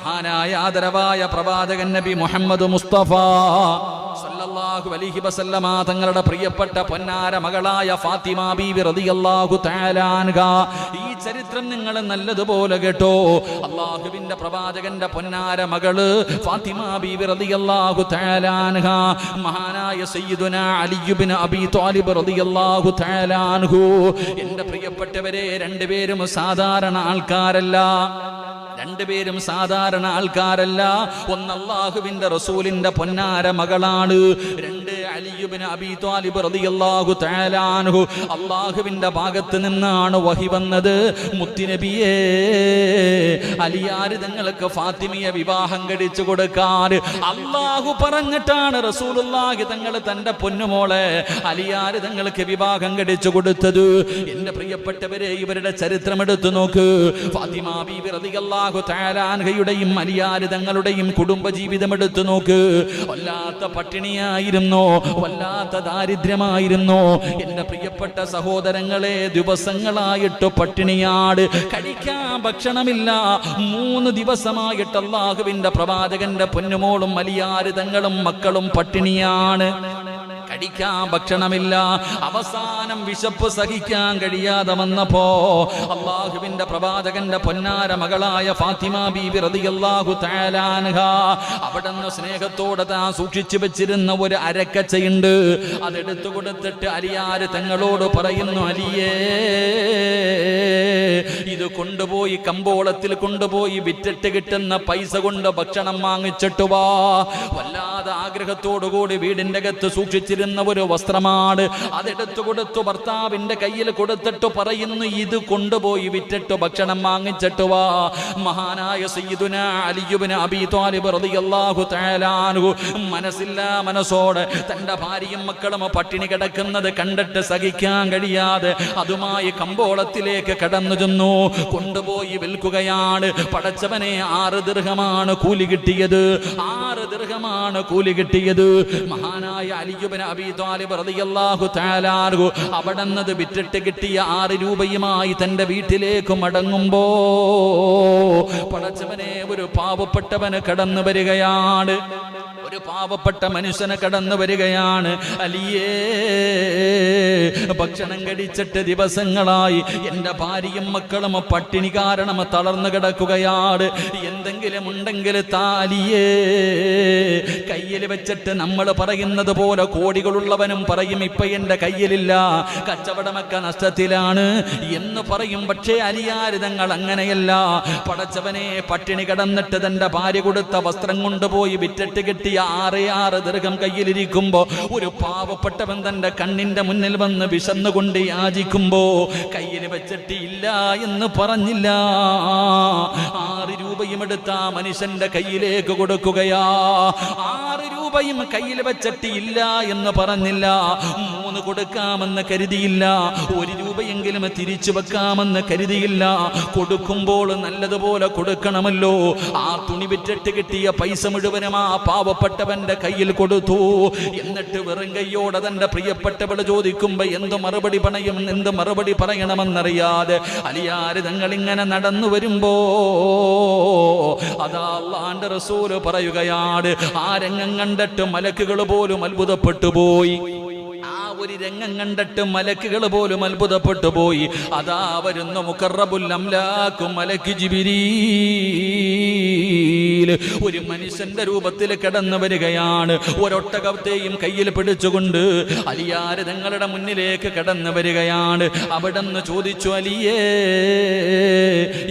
മഹാനായ ആദരവായ പ്രവാചകൻ നബി മുഹമ്മദ് മുസ്തഫ സല്ലല്ലാഹു അലൈഹി വസല്ലമ തങ്ങളുടെ പ്രിയപ്പെട്ട പൊന്നാര മകളായ ഫാത്തിമ ബീവി റളിയല്ലാഹു തആല അൻഹാ. ഈ ചരിത്രം നിങ്ങൾ നല്ലതുപോലെ കേട്ടോ. അല്ലാഹുവിന്റെ പ്രവാചകന്റെ പൊന്നാര മകള് ഫാത്തിമ ബീവി റളിയല്ലാഹു തആല അൻഹാ മഹാനായ സയ്യിദുനാ അലി ഇബ്നു അബീ ത്വാലിബ് റളിയല്ലാഹു തആല അൻഹു. എൻ്റെ പ്രിയപ്പെട്ടവരെ, രണ്ടുപേരും സാധാരണ ആൾക്കാരല്ല. രണ്ടുപേരും സാധാരണ ആൾക്കാരല്ല. ഒന്ന് അല്ലാഹുവിന്റെ റസൂലിന്റെ പൊന്നാര മകളാണ്. രണ്ട് അലി ഇബ്നു അബീ ത്വാലിബ് റളിയല്ലാഹു തആല അൻഹു. അല്ലാഹുവിന്റെ ഭാഗത്ത് നിന്നാണ് വഹി വന്നത്. മുത്തുനബിയേ, അലിയാര് തങ്ങൾക്ക് ഫാത്തിമയെ വിവാഹം കഴിച്ചു കൊടുക്കാൻ അല്ലാഹു പറഞ്ഞിട്ടാണ് റസൂലുള്ളാഹി തങ്ങൾ തന്റെ പൊന്നുമോളെ അലിയാര് തങ്ങൾക്ക് വിവാഹം കഴിച്ചു കൊടുത്തത്. എന്റെ പ്രിയപ്പെട്ടവരെ, ഇവരുടെ ചരിത്രം എടുത്തു നോക്ക്. ഫാത്തിമ ബീവി റളിയല്ലാഹു തആല അൻഹയുടെയും അലിയാര് തങ്ങളുടെയും കുടുംബജീവിതം എടുത്തു നോക്ക്. വല്ലാത്ത പട്ടിണിയായിരുന്നു, വല്ലാത്ത ദാരിദ്ര്യമായിരുന്നു. എന്റെ പ്രിയപ്പെട്ട സഹോദരങ്ങളെ, ദിവസങ്ങളായിട്ട് പട്ടിണിയാട്, കഴിക്കാൻ ഭക്ഷണമില്ല. 3 ദിവസമായിട്ട് അല്ലാഹുവിന്റെ പ്രവാചകന്റെ പൊന്നുമോളും അലിയാര് തങ്ങളും മക്കളും പട്ടിണിയാണ്. കഴിക്കാൻ ഭക്ഷണമില്ല. അവസാനം വിശപ്പ് സഹിക്കാൻ കഴിയാതെ വന്നപ്പോ അല്ലാഹുവിന്റെ പ്രവാചകന്റെ പൊന്നാര മകളായ ഫാത്തിമ ബീബി റളിയല്ലാഹു തആല അൻഹാ അവിടുന്ന് സ്നേഹത്തോടെ താൻ സൂക്ഷിച്ചു വെച്ചിരുന്ന ഒരു അരക്കച്ചയുണ്ട്. അതെടുത്തു കൊടുത്തിട്ട് അലിയാര് തങ്ങളോട് പറയുന്നു, അലിയേ, ഇത് കൊണ്ടുപോയി കമ്പോളത്തിൽ കൊണ്ടുപോയി വിറ്റിട്ട് കിട്ടുന്ന പൈസ കൊണ്ട് ഭക്ഷണം വാങ്ങിച്ചിട്ട് വാ. വല്ലാതെ ആഗ്രഹത്തോടുകൂടി വീടിന്റെ അകത്ത് സൂക്ഷിച്ചിരുന്ന ഒരു വസ്ത്രമാണ്. അതെടുത്തു കൊടുത്തു ഭർത്താവിന്റെ കയ്യിൽ കൊടുത്തിട്ട് പറയുന്നു, ഇത് കൊണ്ടുപോയി വിറ്റിട്ട് ഭക്ഷണം വാങ്ങിച്ചിട്ട് വാ. മഹാനായ സയ്യിദുനാ അലി ഇബ്നു അബീ ത്വാലിബ് റളിയല്ലാഹു തആല അൻഹു മനസ്സില്ലാ മനസ്സോടെ തന്റെ ഭാര്യയും മക്കളും പട്ടിണി കിടക്കുന്നത് കണ്ടിട്ട് സഹിക്കാൻ കഴിയാതെ അതുമായി കമ്പോളത്തിലേക്ക് കടന്നു ചെന്നു. കൊണ്ടുപോയി വിൽക്കുകയാണ്. പടച്ചവനെ, 6 ദിർഹമാണ് കൂലി കിട്ടിയത്. 6 ദിർഹമാണ് കൂലി കിട്ടിയത്. മഹാനായ അലി ഇബ്നു അബീ ത്വാലിബ് റളിയല്ലാഹു തആല അൻഹു അവിടുന്ന് വിറ്റിട്ട് കിട്ടിയ 6 രൂപയുമായി തന്റെ വീട്ടിലേക്ക് മടങ്ങുമ്പോ പടച്ചവനെ, ഒരു പാവപ്പെട്ടവന് കടന്നു വരികയാണ്. ഒരു പാവപ്പെട്ട മനുഷ്യന് കടന്നു വരികയാണ്. അലിയേ, ഭക്ഷണം കഴിച്ചിട്ട് ദിവസങ്ങളായി എൻ്റെ ഭാര്യയും മക്കളും പട്ടിണി കാരണം തളർന്നു കിടക്കുകയാണ്. എന്തെങ്കിലും ഉണ്ടെങ്കിൽ താലിയേ. കയ്യിൽ വെച്ചിട്ട് നമ്മൾ പറയുന്നത് പോലെ കോടികളുള്ളവനും പറയും, ഇപ്പൊ എൻ്റെ കയ്യിലില്ല, കച്ചവടമൊക്കെ നഷ്ടത്തിലാണ് എന്ന് പറയും. പക്ഷേ അലിയാര് തങ്ങൾ അങ്ങനെയല്ല. പടച്ചവനെ, പട്ടിണി കിടന്നിട്ട് തന്റെ ഭാര്യ കൊടുത്ത വസ്ത്രം കൊണ്ടുപോയി വിറ്റിട്ട് കിട്ടിയ 6 ദിർഹം കയ്യിലിരിക്കുമ്പോ ഒരു പാവപ്പെട്ടവൻ തന്റെ കണ്ണിന്റെ മുന്നിൽ വന്ന് വിശന്നുകൊണ്ട് യാചിക്കുമ്പോ കയ്യിൽ വെച്ചിട്ട് ഇല്ല എന്ന് പറഞ്ഞില്ല. 6 രൂപയും എടുത്ത മനുഷ്യന്റെ കയ്യിലേക്ക് കൊടുക്കുകയാ. 6 രൂപയും കയ്യിൽ വെച്ചിട്ട് ഇല്ല എന്ന് പറഞ്ഞില്ല. 3 കൊടുക്കാമെന്ന് കരുതിയില്ല. 1 രൂപയെങ്കിലും തിരിച്ചു വെക്കാമെന്ന് കരുതിയില്ല. കൊടുക്കുമ്പോൾ നല്ലതുപോലെ കൊടുക്കണമല്ലോ. ആ തുണി വിറ്റിട്ട് കിട്ടിയ പൈസ മുഴുവനും ആ പാവപ്പെട്ടവന്റെ കയ്യിൽ കൊടുത്തു. എന്നിട്ട് വെറും കയ്യോടെ തന്റെ പ്രിയപ്പെട്ടവൾ ചോദിക്കുമ്പോ എന്ത് മറുപടി പറയും, എന്ത് മറുപടി പറയണമെന്നറിയാതെ അലിയാര് തങ്ങൾ ഇങ്ങനെ നടന്നു വരുമ്പോ അതാ അല്ലാഹുവിന്റെ റസൂല് പറയുകയാണ്, ആ രംഗം കണ്ടിട്ട് മലക്കുകൾ പോലും അത്ഭുതപ്പെട്ടു പോയി. ഒരു രംഗം കണ്ടിട്ട് മലക്കുകൾ പോലും അത്ഭുതപ്പെട്ടു പോയി. അതാ വരുന്നു മുഖറബുൽ അംലാഖു മലക്ക് ജിബ്രീൽ. ഒരു മനുഷ്യന്റെ രൂപത്തിൽ കടന്നു വരികയാണ്. ഒരൊട്ടകത്തെയും കയ്യിൽ പിടിച്ചുകൊണ്ട് അലിയാര് തങ്ങളുടെ മുന്നിലേക്ക് കടന്നു വരികയാണ്. അവിടെന്ന് ചോദിച്ചു, അലിയേ,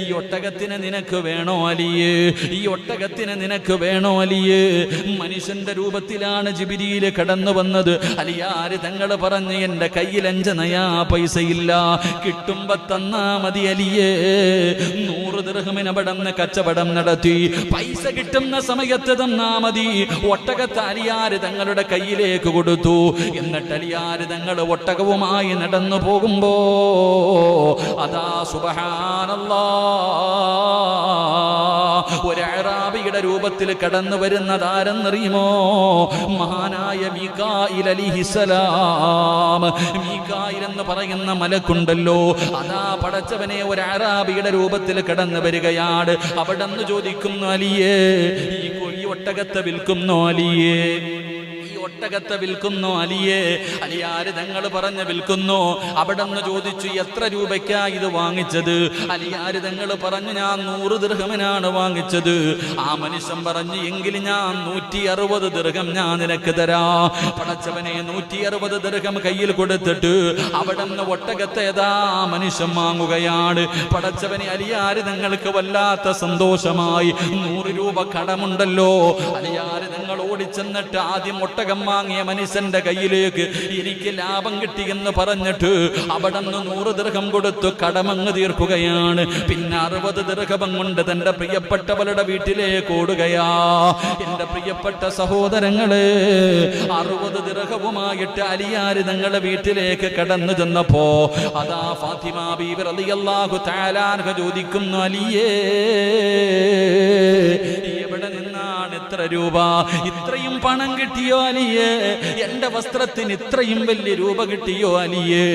ഈ ഒട്ടകത്തിന് നിനക്ക് വേണോ അലിയേ? ഈ ഒട്ടകത്തിന് നിനക്ക് വേണോ അലിയേ? മനുഷ്യന്റെ രൂപത്തിലാണ് ജിബ്രീൽ കടന്നു വന്നത്. അലിയാര് തങ്ങൾ പറഞ്ഞു, എന്റെ കയ്യിൽ 5 നയാ പൈസയില്ല, കിട്ടുമ്പോ തന്നാ മതി അലിയേ. 100 ദിർഹമിന് അവിടുന്ന് കച്ചവടം നടത്തി. പൈസ കിട്ടുന്ന സമയത്ത് തന്നാ മതി. ഒട്ടകത്തെ അലിയാര് തങ്ങളുടെ കയ്യിലേക്ക് കൊടുത്തു. എന്നിട്ട് അലിയാര് തങ്ങൾ ഒട്ടകവുമായി നടന്നു പോകുമ്പോ അതാ സുബ്ഹാനല്ലാഹ്, ഒരു അഅറാബിയുടെ രൂപത്തിൽ കടന്നു വരുന്നതാരെന്നറിയുമോ? മഹാനായ മീകായിൽ അലൈഹിസ്സലാം. മീകായിൽ എന്ന് പറയുന്ന മലക്കുണ്ടല്ലോ, അതാ പടച്ചവനെ ഒരു അഅറാബിയുടെ രൂപത്തിൽ കടന്നു വരികയാണ്. അവിടെ നിന്ന് ചോദിക്കുന്നു, അലിയേ ഈ ഒട്ടകത്തെ വിൽക്കുന്നോ? അലിയേ ഒട്ടകത്തെ വിൽക്കുന്നു അലിയേ? അലിയാര് തങ്ങൾ പറഞ്ഞ് വിൽക്കുന്നു. അവിടെ നിന്ന് ചോദിച്ചു, എത്ര രൂപയ്ക്കാ ഇത് വാങ്ങിച്ചത്? അലിയാര് തങ്ങൾ പറഞ്ഞു, ഞാൻ 100 ദിർഹമിനാണ് വാങ്ങിച്ചത്. ആ മനുഷ്യൻ പറഞ്ഞു, എങ്കിൽ ഞാൻ 160 ദിർഹം ഞാൻ നിനക്ക് തരാ. പടച്ചവനെ 160 ദിർഹം കയ്യിൽ കൊടുത്തിട്ട് അവിടെ നിന്ന് ഒട്ടകത്തെ ഏതാ മനുഷ്യൻ വാങ്ങുകയാണ്. പടച്ചവനെ അലിയാര് തങ്ങൾക്ക് വല്ലാത്ത സന്തോഷമായി. 100 രൂപ കടമുണ്ടല്ലോ. അലിയാര് തങ്ങൾ ഓടിച്ചെന്നിട്ട് ആദ്യം ഒട്ടകം വാങ്ങിയ മനുഷ്യന്റെ കയ്യിലേക്ക് എനിക്ക് ലാഭം കിട്ടിയെന്ന് പറഞ്ഞിട്ട് അവിടെ നിന്ന് 100 ദിർഹം കൊടുത്തു കടമങ്ങ് തീർക്കുകയാണ്. പിന്നെ 60 ദിർഹം കൊണ്ട് തന്റെ പ്രിയപ്പെട്ടവളുടെ വീട്ടിലേക്ക് ഓടുകയാ. എന്റെ പ്രിയപ്പെട്ട സഹോദരങ്ങളെ, 60 ദിർഹവുമായിട്ട് അലിയാര് തങ്ങളുടെ വീട്ടിലേക്ക് കടന്നു ചെന്നപ്പോ അതാ ഫാത്തിമ ബീവി റളിയല്ലാഹു തആല അൻഹ ചോദിക്കുന്നു, അലിയേ എവിടെ നിന്നാണ് ഇത്ര രൂപ? ഇത്രയും പണം കിട്ടിയോ അലിയേ? എന്റെ വസ്ത്രത്തിന് ഇത്രയും വലിയ രൂപ കിട്ടിയോ അലിയേ?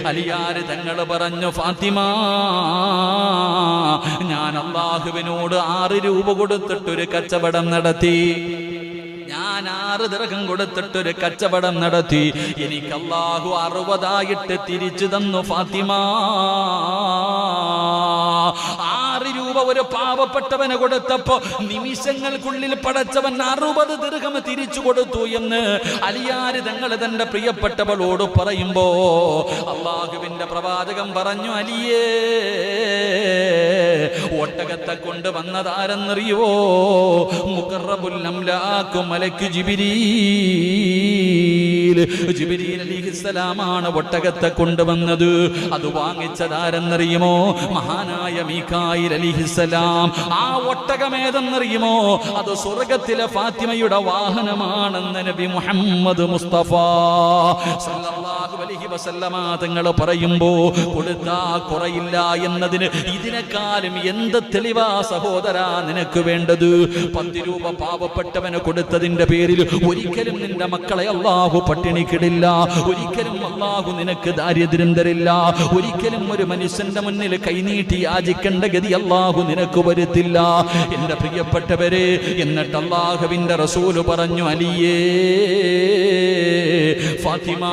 അലിയാര് തങ്ങൾ പറഞ്ഞു, ഫാത്തിമ, ഞാൻ അല്ലാഹുവിനോട് 6 രൂപ കൊടുത്തിട്ടൊരു കച്ചവടം നടത്തി. ഞാൻ 6 ദിർഹം കൊടുത്തിട്ടൊരു കച്ചവടം നടത്തി. എനിക്ക് അല്ലാഹു 60 തിരിച്ചു തന്നു ഫാത്തിമ. 6 രൂപ ഒരു പാവപ്പെട്ടവന് കൊടുത്തപ്പോ നിമിഷങ്ങൾക്കുള്ളിൽ പടച്ചവൻ 60 ദിർഹം തിരിച്ചു കൊടുത്തു എന്ന് അലിയാര് തങ്ങൾ തന്റെ പ്രിയപ്പെട്ടവളോട് പറയുമ്പോ അല്ലാഹുവിന്റെ പ്രവാചകൻ പറഞ്ഞു, അലിയേ ഒട്ടകത്തെ കൊണ്ട് വന്നതാരെന്നറിയോ? മുഖറബുൽ അംലാഖ് മലക്ക് ജിബ്രീൽ അലൈഹിസ്സലാമാണ് ഒട്ടകത്തെ കൊണ്ടുവന്നത്. അത് വാങ്ങിച്ചതാരെന്നറിയുമോ? മഹാനായ മീകായിൽ അലൈഹിസ്സലാം. ആ ഒട്ടകം ഏതെന്നറിയുമോ? അത് സ്വർഗത്തിലെ ഫാത്തിമയുടെ വാഹനമാണെന്ന് നബി മുഹമ്മദ് മുസ്തഫ സല്ലല്ലാഹു അലൈഹി വസല്ലമ തങ്ങൾ പറയുമ്പോ കൊടുത്താ കുറയില്ല എന്നതിന് ഇതിനേക്കാളും എന്ത് തെളിവാ സഹോദരാ നിനക്ക് വേണ്ടത്? 10 രൂപ പാവപ്പെട്ടവന് കൊടുത്തതിന്റെ പേരിൽ ഒരിക്കലും നിന്റെ മക്കളെ അല്ലാഹു പട്ടിണിക്കിടില്ല. ഒരിക്കലും അല്ലാഹു നിനക്ക് ദാരിദ്ര്യം തരില്ല. ഒരിക്കലും ഒരു മനുഷ്യന്റെ മുന്നിൽ കൈനീട്ടി യാചിക്കേണ്ട ഗതി അല്ലാഹു നിനക്ക് വരുത്തില്ല. എന്റെ പ്രിയപ്പെട്ടവരെ, എന്നിട്ട് അല്ലാഹുവിന്റെ റസൂല് പറഞ്ഞു, അലിയേ ഫാത്തിമ